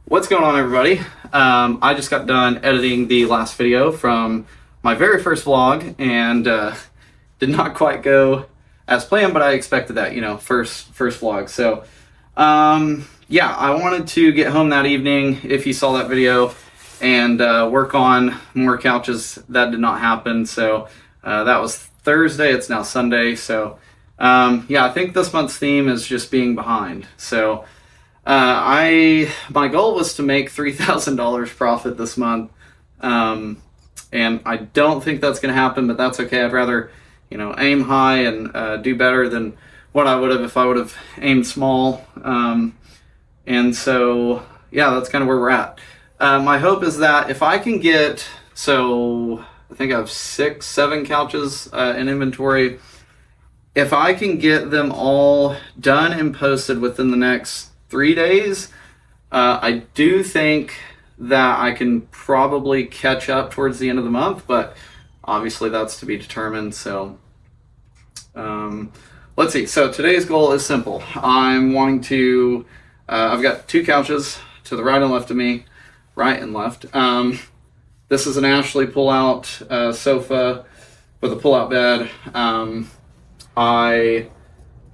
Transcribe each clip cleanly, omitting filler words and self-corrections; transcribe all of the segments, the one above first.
What's going on, everybody? I just got done editing the last video from my very first vlog, and did not quite go as planned, but I expected that, first vlog. So yeah, I wanted to get home that evening, if you saw that video, and work on more couches. That did not happen, so that was Thursday. It's now Sunday. So yeah, I think this month's theme is just being behind. So my goal was to make $3,000 profit this month, and I don't think that's going to happen, but that's okay. I'd rather, aim high and do better than what I would have if I would have aimed small. And so, yeah, that's kind of where we're at. My hope is that if I can get, so I think I have 6-7 couches in inventory. If I can get them all done and posted within the next 3 days, I do think that I can probably catch up towards the end of the month, but obviously that's to be determined. So let's see. So today's goal is simple. I'm wanting to, I've got 2 couches to the right and left of me, right and left. This is an Ashley pull-out sofa with a pull-out bed.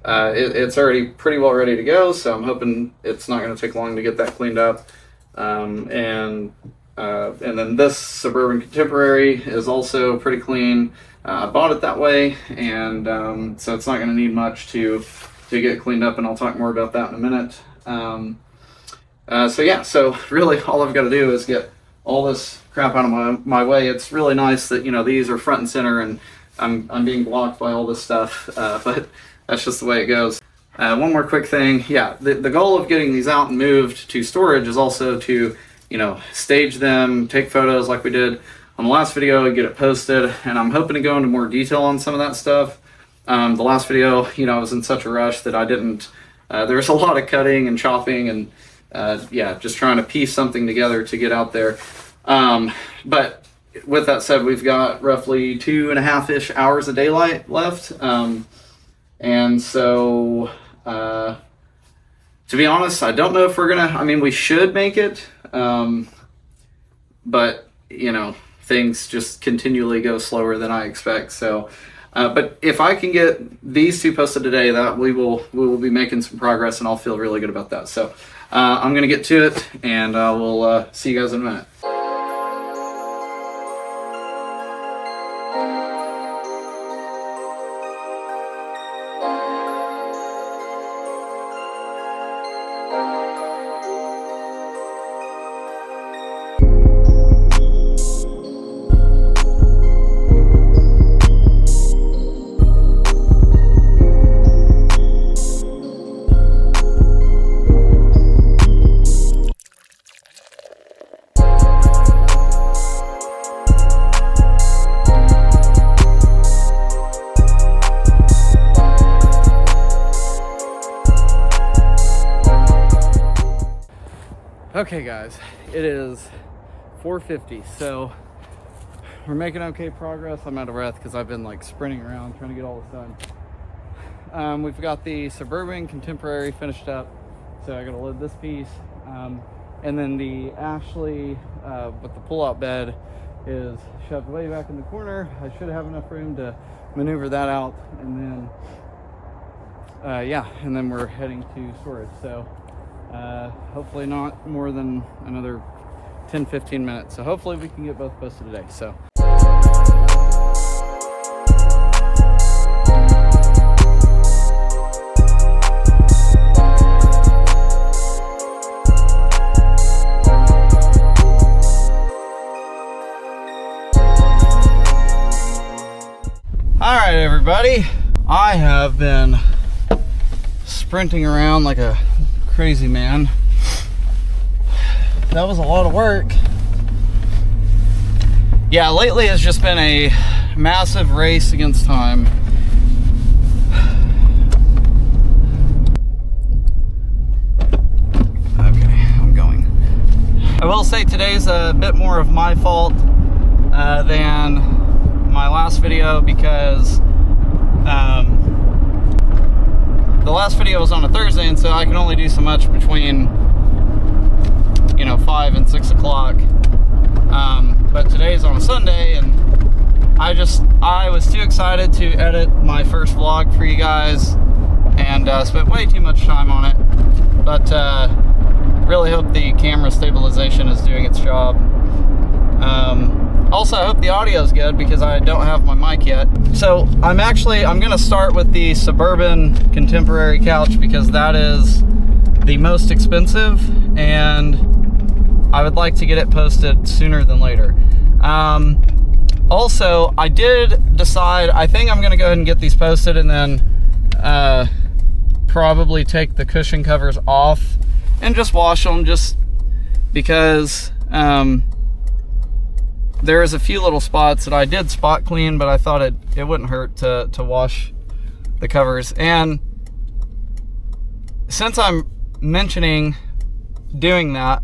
It's already pretty well ready to go, so I'm hoping it's not going to take long to get that cleaned up. And then this Suburban Contemporary is also pretty clean. I bought it that way, and so it's not going to need much to get cleaned up, and I'll talk more about that in a minute. So yeah, so really all I've got to do is get all this crap out of my way. It's really nice that these are front and center, and I'm being blocked by all this stuff, but that's just the way it goes. One more quick thing. Yeah, the goal of getting these out and moved to storage is also to, stage them, take photos like we did on the last video, and get it posted. And I'm hoping to go into more detail on some of that stuff. The last video, I was in such a rush that I didn't, there was a lot of cutting and chopping and, yeah, just trying to piece something together to get out there. But with that said, we've got roughly 2.5-ish hours of daylight left. And so, to be honest, I don't know if we're gonna, we should make it, but, things just continually go slower than I expect. So, but if I can get these 2 posted today, that we will be making some progress, and I'll feel really good about that. So, I'm gonna get to it, and we'll see you guys in a minute. Okay guys, it is 4:50, so we're making okay progress. I'm out of breath because I've been sprinting around trying to get all this done. We've got the Suburban Contemporary finished up, so I gotta load this piece, and then the Ashley with the pull-out bed is shoved way back in the corner. I should have enough room to maneuver that out, and then yeah, and then we're heading to storage. So hopefully not more than another 10-15 minutes. So hopefully we can get both posted today. So all right, everybody, I have been sprinting around like a crazy man. That was a lot of work. Yeah, lately it's just been a massive race against time. Okay, I'm going. I will say today's a bit more of my fault than my last video, because the last video was on a Thursday, and so I can only do so much between you know, 5 and 6 o'clock. But today's on a Sunday, and I was too excited to edit my first vlog for you guys, and spent way too much time on it. But really hope the camera stabilization is doing its job. Also, I hope the audio is good because I don't have my mic yet. So I'm gonna start with the Suburban Contemporary couch because that is the most expensive, and I would like to get it posted sooner than later. Also, I did decide, I think I'm gonna go ahead and get these posted and then probably take the cushion covers off and just wash them, just because there's a few little spots that I did spot clean, but I thought it wouldn't hurt to wash the covers. And since I'm mentioning doing that,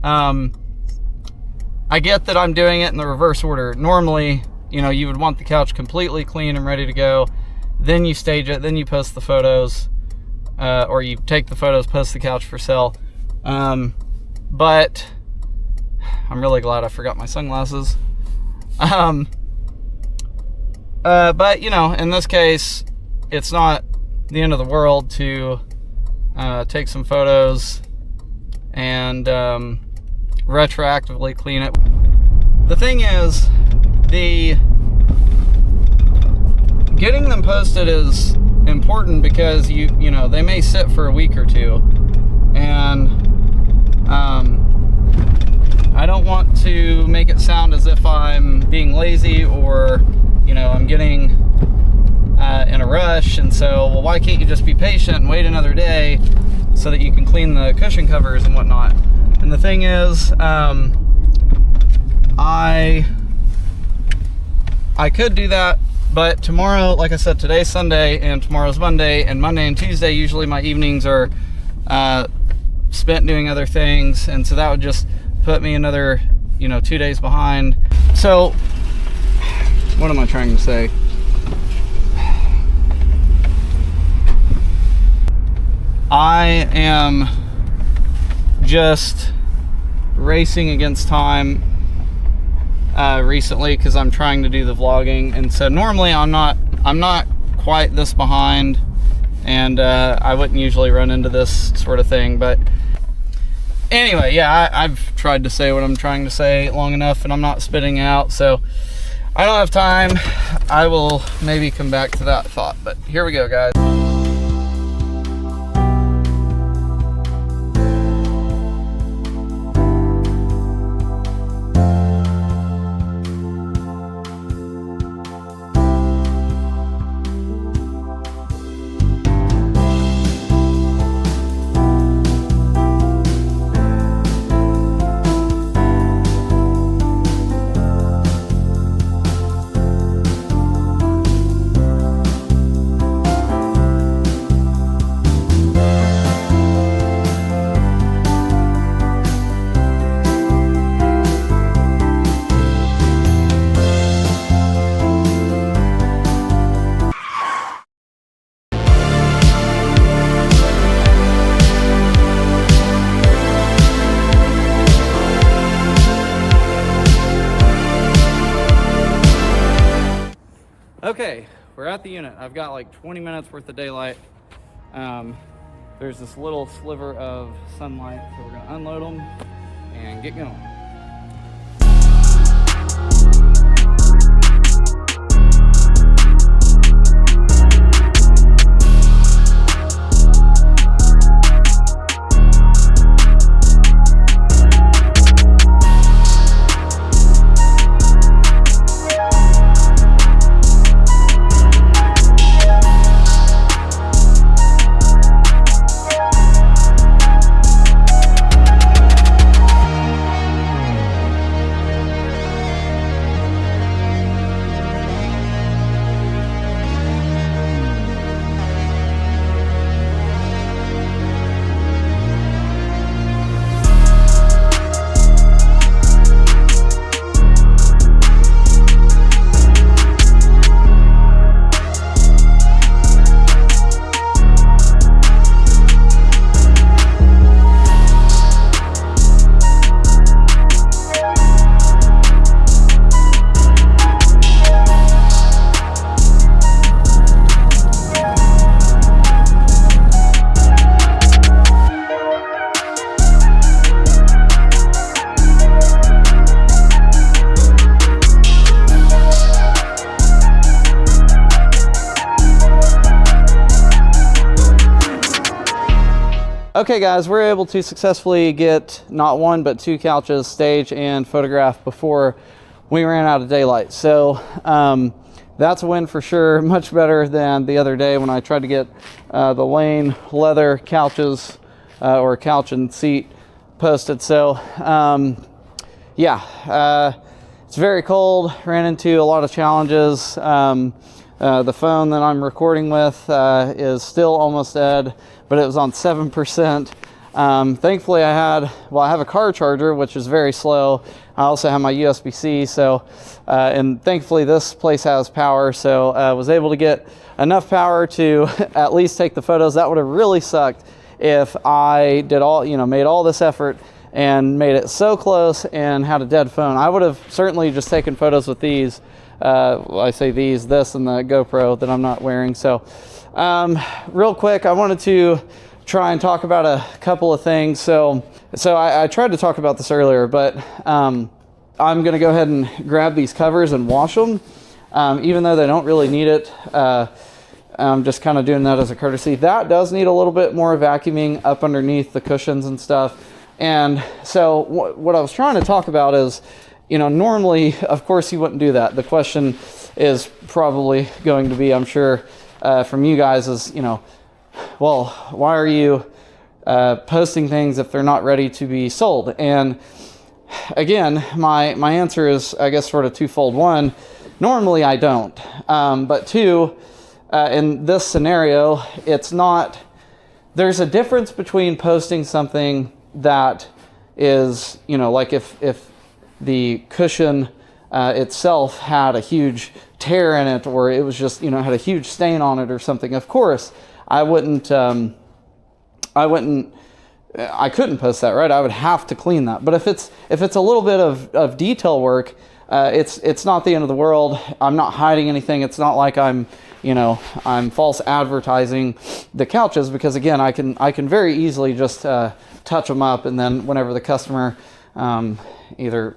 I get that I'm doing it in the reverse order. Normally, you know, you would want the couch completely clean and ready to go, then you stage it, then you post the photos, or you take the photos, post the couch for sale. But I'm really glad I forgot my sunglasses. But you know, in this case, it's not the end of the world to take some photos and retroactively clean it. The thing is, getting them posted is important because you know, they may sit for a week or two, and I don't want to make it sound as if I'm being lazy or, you know, I'm getting in a rush, and so, well, why can't you just be patient and wait another day so that you can clean the cushion covers and whatnot? And the thing is, I could do that, but tomorrow, like I said, today's Sunday and tomorrow's Monday, and Monday and Tuesday usually my evenings are spent doing other things, and so that would just put me another, you know, 2 days behind. So what am I trying to say? I am just racing against time recently because I'm trying to do the vlogging, and so normally I'm not quite this behind, and I wouldn't usually run into this sort of thing. But anyway, yeah, I've tried to say what I'm trying to say long enough, and I'm not spitting out, so I don't have time. I will maybe come back to that thought, but here we go, guys. Okay, we're at the unit. I've got like 20 minutes worth of daylight. There's this little sliver of sunlight, so we're gonna unload them and get going. Okay guys, we're able to successfully get not one but two couches staged and photographed before we ran out of daylight. So that's a win for sure. Much better than the other day when I tried to get the Lane leather couches or couch and seat posted. So yeah, it's very cold. Ran into a lot of challenges. The phone that I'm recording with is still almost dead, but it was on 7%. Thankfully I have a car charger, which is very slow. I also have my USB-C, so and thankfully this place has power, so I was able to get enough power to at least take the photos. That would have really sucked if I did made all this effort and made it so close and had a dead phone. I would have certainly just taken photos with these. I say this and the GoPro that I'm not wearing. So real quick, I wanted to try and talk about a couple of things. So I tried to talk about this earlier, but I'm going to go ahead and grab these covers and wash them, even though they don't really need it. I'm just kind of doing that as a courtesy. That does need a little bit more vacuuming up underneath the cushions and stuff. And so what I was trying to talk about is, normally, of course, you wouldn't do that. The question is probably going to be, I'm sure, from you guys is, well, why are you posting things if they're not ready to be sold? And again, my answer is, I guess, sort of twofold. One, normally I don't. But two, in this scenario, there's a difference between posting something that is, like if the cushion itself had a huge tear in it, or it was just, had a huge stain on it or something. Of course, I couldn't post that, right? I would have to clean that. But if it's a little bit of detail work, it's not the end of the world. I'm not hiding anything. It's not like I'm false advertising the couches, because again, I can very easily just touch them up, and then whenever the customer either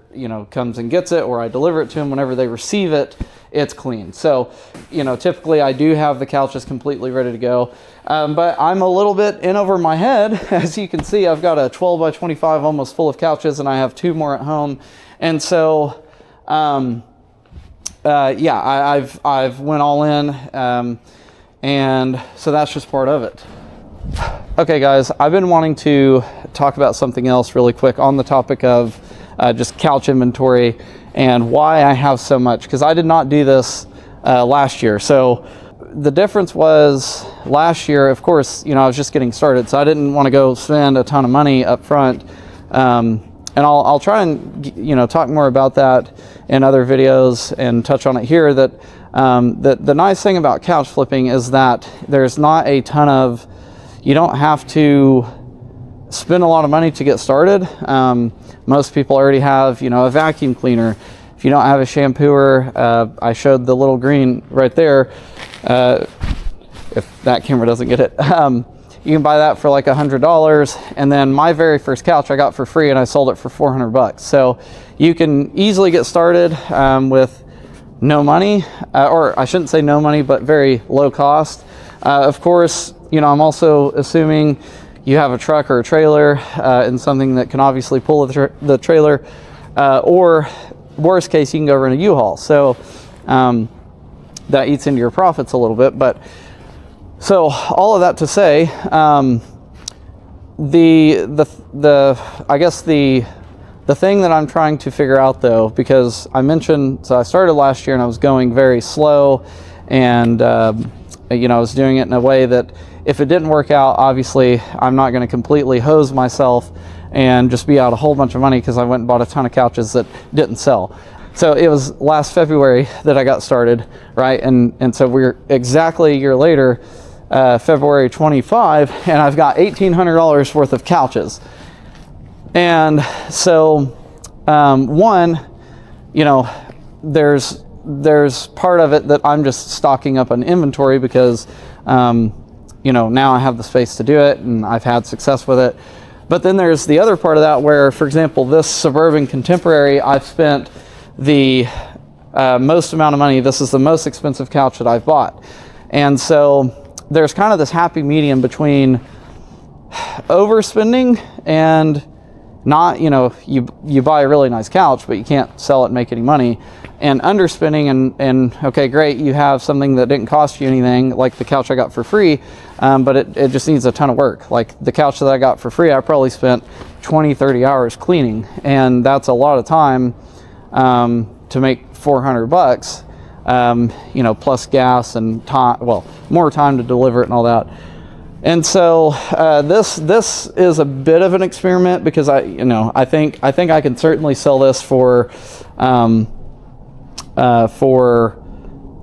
comes and gets it, or I deliver it to them, whenever they receive it, it's clean. So typically I do have the couches completely ready to go, but I'm a little bit in over my head. As you can see, I've got a 12 by 25 almost full of couches, and I have two more at home. And so yeah, I've went all in, and so that's just part of it. Okay guys, I've been wanting to talk about something else really quick on the topic of just couch inventory and why I have so much, because I did not do this last year. So the difference was, last year, of course, I was just getting started, so I didn't want to go spend a ton of money up front. And I'll try and talk more about that in other videos and touch on it here. That the nice thing about couch flipping is that there's not a ton of, you don't have to spend a lot of money to get started. Most people already have, a vacuum cleaner. If you don't have a shampooer, I showed the little green right there. If that camera doesn't get it, you can buy that for like $100. And then my very first couch I got for free, and I sold it for $400. So you can easily get started with no money, or I shouldn't say no money, but very low cost. Of course, I'm also assuming you have a truck or a trailer, and something that can obviously pull the trailer, or worst case, you can go rent a U-Haul. So that eats into your profits a little bit. But so all of that to say, I guess the thing that I'm trying to figure out, though, because I mentioned, so I started last year and I was going very slow, and I was doing it in a way that if it didn't work out, obviously I'm not going to completely hose myself and just be out a whole bunch of money because I went and bought a ton of couches that didn't sell. So it was last February that I got started, right? And so we're exactly a year later, February 25, and I've got $1,800 worth of couches. And so one, there's part of it that I'm just stocking up on inventory because now I have the space to do it and I've had success with it. But then there's the other part of that where, for example, this Suburban Contemporary, I've spent the most amount of money. This is the most expensive couch that I've bought. And so there's kind of this happy medium between overspending and not, you know, you buy a really nice couch, but you can't sell it and make any money, and underspending and okay, great, you have something that didn't cost you anything, like the couch I got for free, but it just needs a ton of work. Like the couch that I got for free, I probably spent 20-30 hours cleaning, and that's a lot of time to make $400, you know, plus gas and time, well, more time to deliver it and all that. And so this is a bit of an experiment, because I think I can certainly sell this for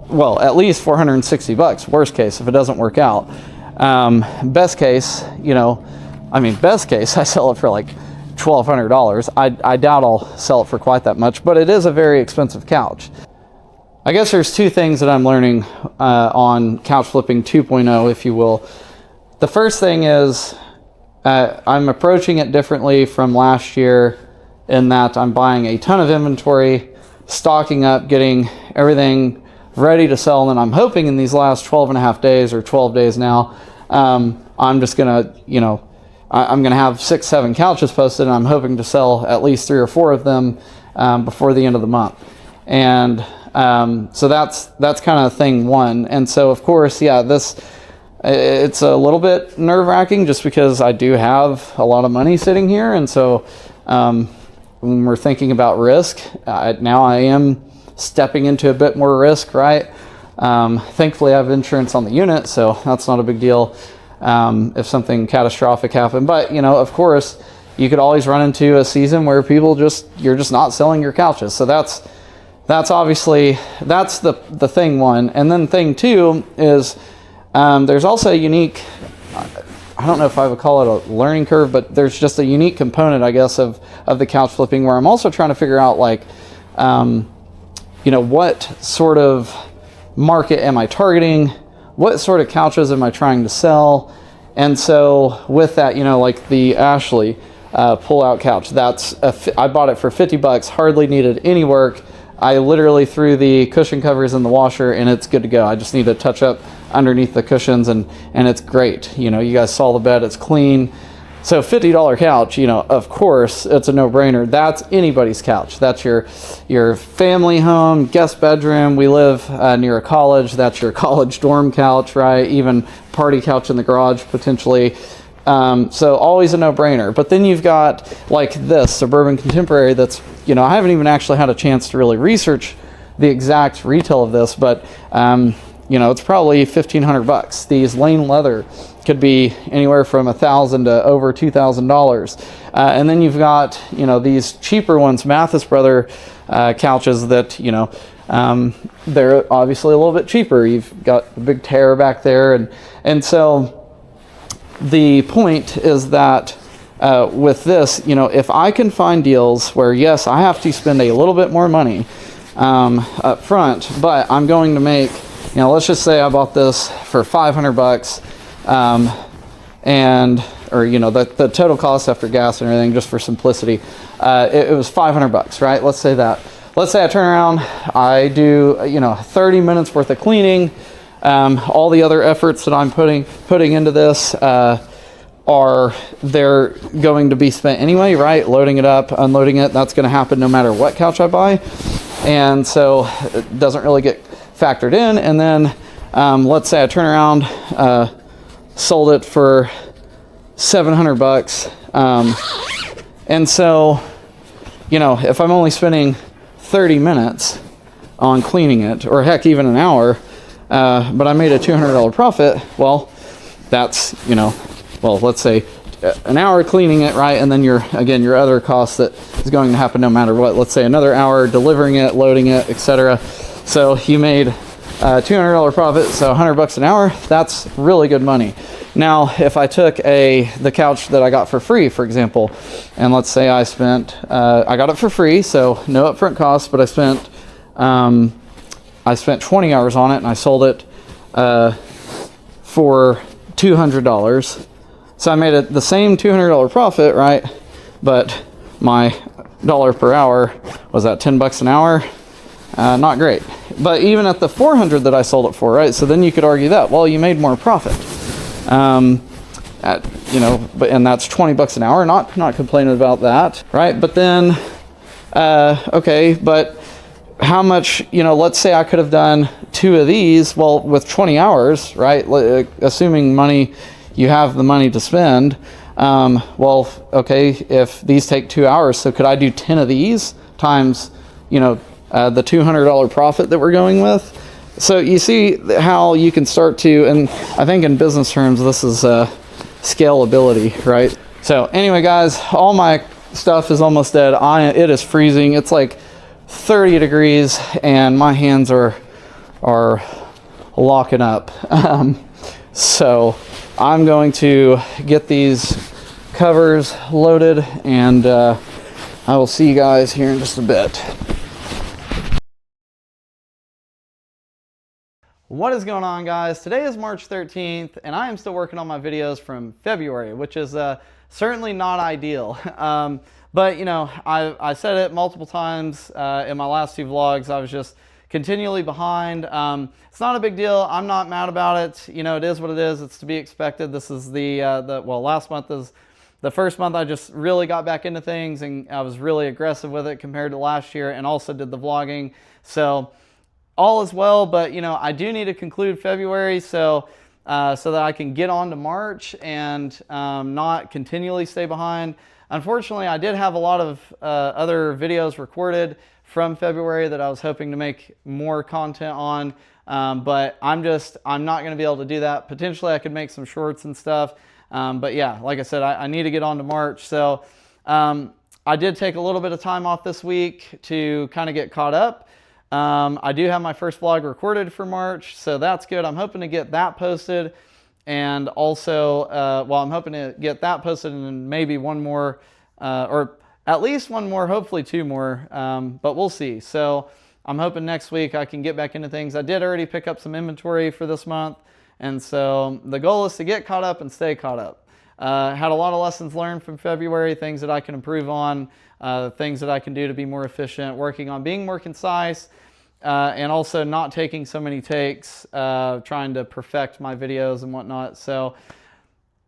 well, at least $460. Worst case, if it doesn't work out. Best case, you know, I mean, best case, I sell it for like $1,200. I doubt I'll sell it for quite that much, but it is a very expensive couch. I guess there's two things that I'm learning on couch flipping 2.0, if you will. The first thing is I'm approaching it differently from last year, in that I'm buying a ton of inventory, stocking up, getting everything ready to sell, and then I'm hoping in these last 12 and a half days, or 12 days now, I'm just gonna, you know, I'm gonna have 6-7 couches posted, and I'm hoping to sell at least 3 or 4 of them before the end of the month. And so that's kind of thing one. And so of course, yeah, it's a little bit nerve-wracking, just because I do have a lot of money sitting here. And so when we're thinking about risk, now I am stepping into a bit more risk, right? Thankfully I have insurance on the unit, so that's not a big deal if something catastrophic happened. But, you know, of course, you could always run into a season where you're just not selling your couches. So that's obviously, that's the thing one. And then thing two is, there's also a unique, I don't know if I would call it a learning curve, but there's just a unique component, I guess, of the couch flipping, where I'm also trying to figure out, like, you know, what sort of market am I targeting? What sort of couches am I trying to sell? And so with that, you know, like the Ashley pull-out couch, I bought it for $50, hardly needed any work. I literally threw the cushion covers in the washer and it's good to go. I just need to touch up underneath the cushions and it's great. You know, you guys saw the bed, it's clean. So $50 couch, you know, of course, it's a no-brainer. That's anybody's couch. That's your family home, guest bedroom. We live near a college. That's your college dorm couch, right? Even party couch in the garage, potentially. So always a no-brainer. But then you've got like this Suburban Contemporary that's, you know, I haven't even actually had a chance to really research the exact retail of this, but you know, it's probably $1,500. These Lane Leather could be anywhere from $1,000 to over $2,000. And then you've got, you know, these cheaper ones, Mathis Brother couches that, you know, they're obviously a little bit cheaper. You've got the big tear back there. And so the point is that with this, you know, if I can find deals where, yes, I have to spend a little bit more money up front, but I'm going to make, you know, let's just say I bought this for $500, or, you know, the total cost after gas and everything, just for simplicity, it was $500, right? Let's say that. Let's say I turn around, I do, you know, 30 minutes worth of cleaning. All the other efforts that I'm putting into this they're going to be spent anyway, right? Loading it up, unloading it, that's going to happen no matter what couch I buy. And so it doesn't really get factored in. And then let's say I turn around, sold it for $700. And so, you know, if I'm only spending 30 minutes on cleaning it, or heck, even an hour, but I made a $200 profit, well, that's, you know, well, let's say an hour cleaning it, right? And then your other cost that is going to happen no matter what. Let's say another hour delivering it, loading it, etc. So you made a $200 profit, so $100 an hour. That's really good money. Now, if I took the couch that I got for free, for example, and let's say I got it for free, so no upfront costs, but I spent 20 hours on it, and I sold it for $200. So I made the same $200 profit, right? But my dollar per hour was at $10 an hour. Not great. But even at the 400 that I sold it for, right? So then you could argue that, well, you made more profit. And and that's $20 an hour. Not complaining about that, right? But then, okay, but how much, let's say I could have done 2 of these, well, with 20 hours, right? Assuming you have the money to spend. Well, okay, if these take 2 hours, so could I do 10 of these times, the $200 profit that we're going with? So you see how you can start to, and I think in business terms, this is scalability, right? So anyway, guys, all my stuff is almost dead. It is freezing. It's like 30 degrees and my hands are locking up. So I'm going to get these covers loaded, and I will see you guys here in just a bit. What is going on, guys? Today is March 13th, and I am still working on my videos from February, which is certainly not ideal. But I said it multiple times in my last 2 vlogs. I was just continually behind. It's not a big deal. I'm not mad about it. It is what it is. It's to be expected. This is last month is the first month I just really got back into things, and I was really aggressive with it compared to last year, and also did the vlogging. So all is well, but I do need to conclude February so that I can get on to March and not continually stay behind. Unfortunately, I did have a lot of other videos recorded from February that I was hoping to make more content on, but I'm not going to be able to do that. Potentially, I could make some shorts and stuff, but yeah, like I said, I need to get on to March. So I did take a little bit of time off this week to kind of get caught up. I do have my first vlog recorded for March, so that's good. I'm hoping to get that posted. And also, I'm hoping to get that posted, and then maybe one more, or at least one more, hopefully 2 more, but we'll see. So I'm hoping next week I can get back into things. I did already pick up some inventory for this month, and so the goal is to get caught up and stay caught up. Had a lot of lessons learned from February, things that I can improve on, things that I can do to be more efficient, working on being more concise, and also not taking so many takes, trying to perfect my videos and whatnot. So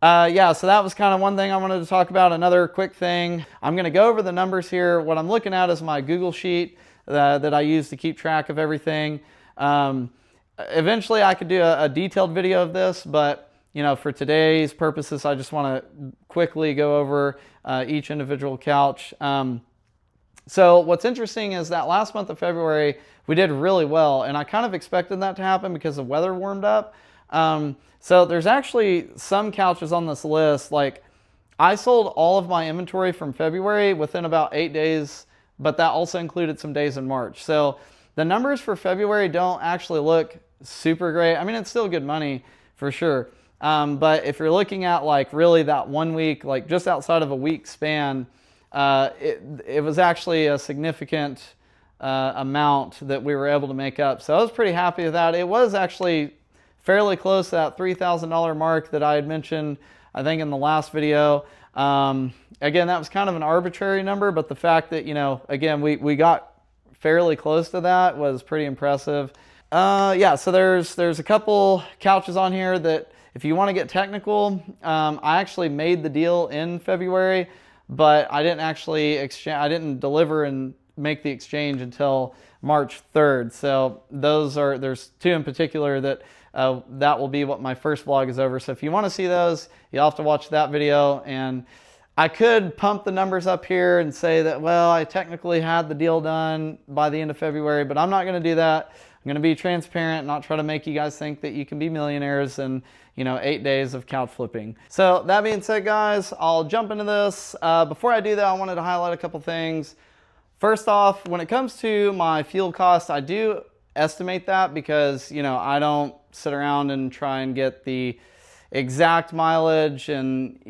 yeah, so that was kind of one thing I wanted to talk about. Another quick thing, I'm going to go over the numbers here. What I'm looking at is my Google Sheet that I use to keep track of everything. Eventually I could do a detailed video of this, but for today's purposes, I just want to quickly go over each individual couch. So what's interesting is that last month of February, we did really well, and I kind of expected that to happen because the weather warmed up. So there's actually some couches on this list. Like, I sold all of my inventory from February within about 8 days, but that also included some days in March. So the numbers for February don't actually look super great. I mean, it's still good money for sure. But if you're looking at like really that 1 week, like just outside of a week span, it was actually a significant amount that we were able to make up. So I was pretty happy with that. It was actually fairly close to that $3,000 mark that I had mentioned, I think, in the last video. Again, that was kind of an arbitrary number, but the fact that, again, we got fairly close to that was pretty impressive. Yeah, so there's a couple couches on here that, if you want to get technical, I actually made the deal in February, but I didn't actually exchange. I didn't deliver and make the exchange until March 3rd. So there's 2 in particular that that will be what my first vlog is over. So if you want to see those, you'll have to watch that video. And I could pump the numbers up here and say that, well, I technically had the deal done by the end of February, but I'm not going to do that. I'm going to be transparent, not try to make you guys think that you can be millionaires in 8 days of couch flipping. So that being said, guys, I'll jump into this. Before I do that, I wanted to highlight a couple things. First off, when it comes to my fuel costs, I do estimate that because, I don't sit around and try and get the exact mileage and,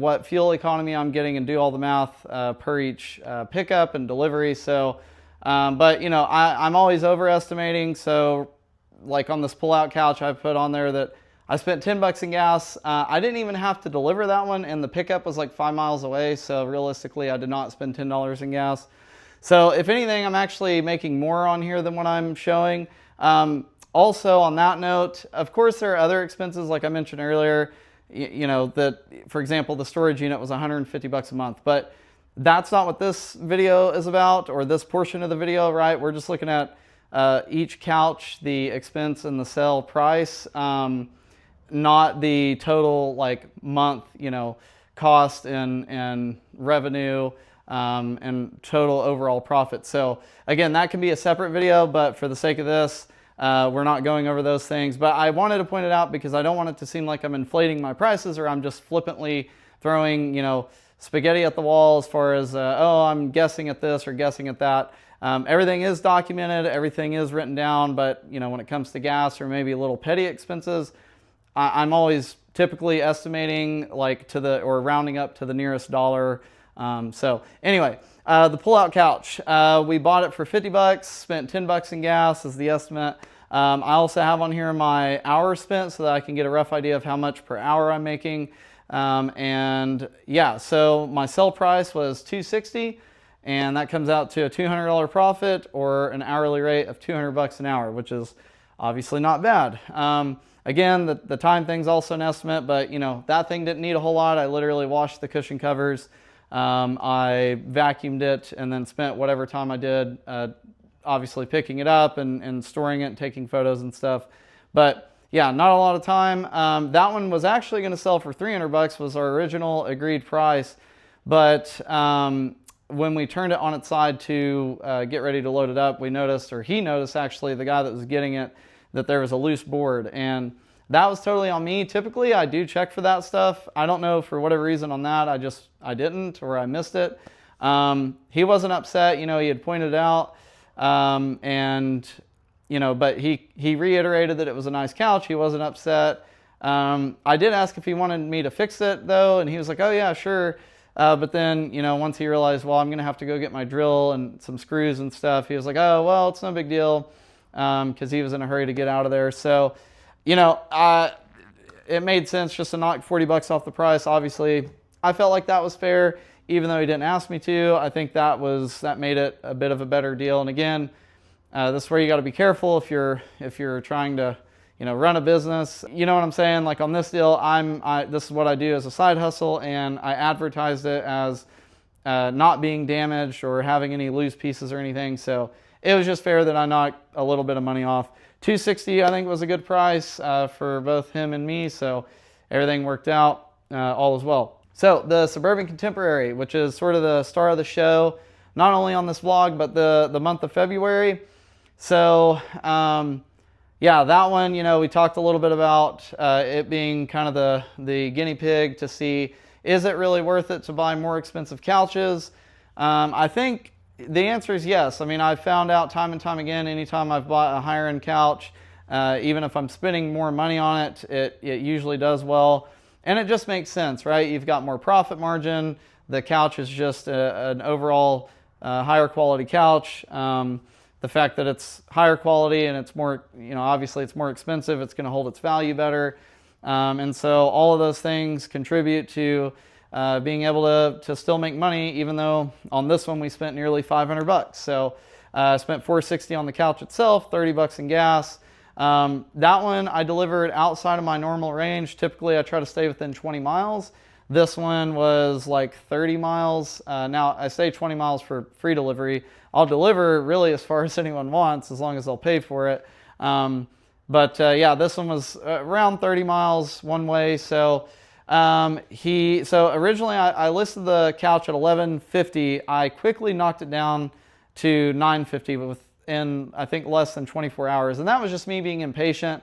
what fuel economy I'm getting and do all the math per each pickup and delivery. So, but, I'm always overestimating. So, like on this pull-out couch, I put on there that I spent $10 in gas. I didn't even have to deliver that one, and the pickup was like 5 miles away. So realistically, I did not spend $10 in gas. So if anything, I'm actually making more on here than what I'm showing. Also, on that note, of course, there are other expenses, like I mentioned earlier. that, for example, the storage unit was $150 a month. But that's not what this video is about, or this portion of the video, right? We're just looking at each couch, the expense and the sale price, not the total like month, cost and revenue, and total overall profit. So again, that can be a separate video, but for the sake of this, we're not going over those things. But I wanted to point it out because I don't want it to seem like I'm inflating my prices, or I'm just flippantly throwing, spaghetti at the wall as far as, oh, I'm guessing at this or guessing at that. Everything is documented, everything is written down, but when it comes to gas or maybe little petty expenses, I'm always typically estimating like or rounding up to the nearest dollar. So anyway, the pull-out couch, we bought it for $50, spent $10 in gas is the estimate. I also have on here my hours spent so that I can get a rough idea of how much per hour I'm making. And yeah, so my sell price was $260, and that comes out to a $200 profit, or an hourly rate of $200 an hour, which is obviously not bad. Again, the time thing's also an estimate, but that thing didn't need a whole lot. I literally washed the cushion covers. I vacuumed it and then spent whatever time I did, obviously picking it up and storing it and taking photos and stuff. But yeah, not a lot of time. That one was actually going to sell for $300, was our original agreed price. But when we turned it on its side to get ready to load it up, we noticed, or he noticed actually, the guy that was getting it, that there was a loose board. And that was totally on me. Typically, I do check for that stuff. I don't know, for whatever reason on that, I didn't, or I missed it. He wasn't upset. He had pointed it out. But he reiterated that it was a nice couch. He wasn't upset. I did ask if he wanted me to fix it though, and he was like, oh yeah, sure. But then, once he realized, well, I'm going to have to go get my drill and some screws and stuff, he was like, oh, well, it's no big deal, because he was in a hurry to get out of there. So, it made sense just to knock $40 off the price. Obviously, I felt like that was fair, even though he didn't ask me to. I think that made it a bit of a better deal. And again, this is where you got to be careful if you're trying to, run a business. You know what I'm saying? Like on this deal, this is what I do as a side hustle, and I advertised it as not being damaged or having any loose pieces or anything. So it was just fair that I knocked a little bit of money off. $260, I think, was a good price for both him and me. So everything worked out all as well. So the Suburban Contemporary, which is sort of the star of the show, not only on this vlog, but the month of February. So, yeah, that one, we talked a little bit about it being kind of the guinea pig to see, is it really worth it to buy more expensive couches? I think the answer is yes. I mean, I've found out time and time again, anytime I've bought a higher end couch, even if I'm spending more money on it, it usually does well. And it just makes sense, right? You've got more profit margin. The couch is just an overall higher quality couch. The fact that it's higher quality and it's more, obviously it's more expensive, it's going to hold its value better. And so all of those things contribute to being able to still make money, even though on this one we spent nearly $500. So I spent $460 on the couch itself, $30 in gas. That one I delivered outside of my normal range. Typically I try to stay within 20 miles. This one was like 30 miles. Now I say 20 miles for free delivery. I'll deliver really as far as anyone wants, as long as they'll pay for it. Yeah, this one was around 30 miles one way. So originally I listed the couch at $1,150. I quickly knocked it down to $950 within, I think, less than 24 hours. And that was just me being impatient.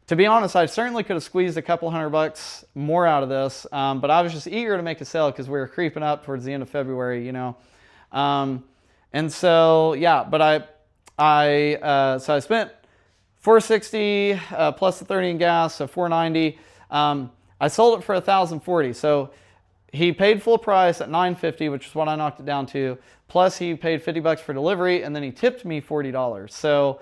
To be honest, I certainly could have squeezed a couple $100 more out of this, but I was just eager to make a sale because we were creeping up towards the end of February, And so, yeah, but I spent $460 plus the 30 in gas, so $490. I sold it for $1,040. So he paid full price at $950, which is what I knocked it down to. Plus he paid $50 for delivery, and then he tipped me $40. So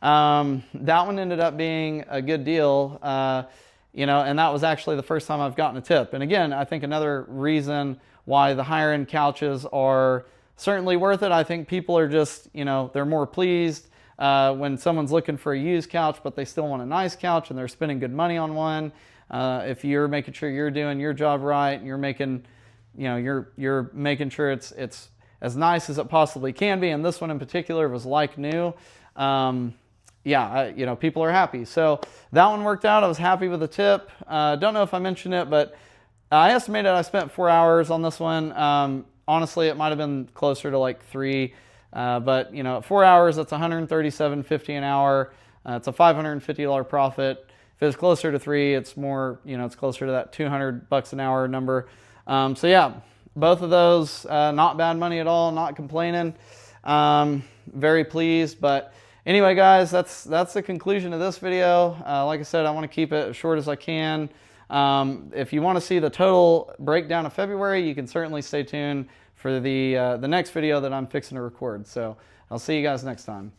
that one ended up being a good deal, and that was actually the first time I've gotten a tip. And again, I think another reason why the higher end couches are certainly worth it. I think people are just, they're more pleased when someone's looking for a used couch, but they still want a nice couch and they're spending good money on one. If you're making sure you're doing your job right, and you're making, you're making sure it's as nice as it possibly can be, and this one in particular was like new. Yeah, people are happy. So that one worked out. I was happy with the tip. Don't know if I mentioned it, but I estimated I spent 4 hours on this one. Honestly, it might have been closer to like 3, but 4 hours, that's $137.50 an hour. It's a $550 profit. If it's closer to 3, it's more, it's closer to that $200 an hour number. So yeah, both of those, not bad money at all, not complaining. Very pleased. But anyway, guys, that's the conclusion of this video. Like I said, I want to keep it as short as I can. If you want to see the total breakdown of February, you can certainly stay tuned for the next video that I'm fixing to record. So I'll see you guys next time.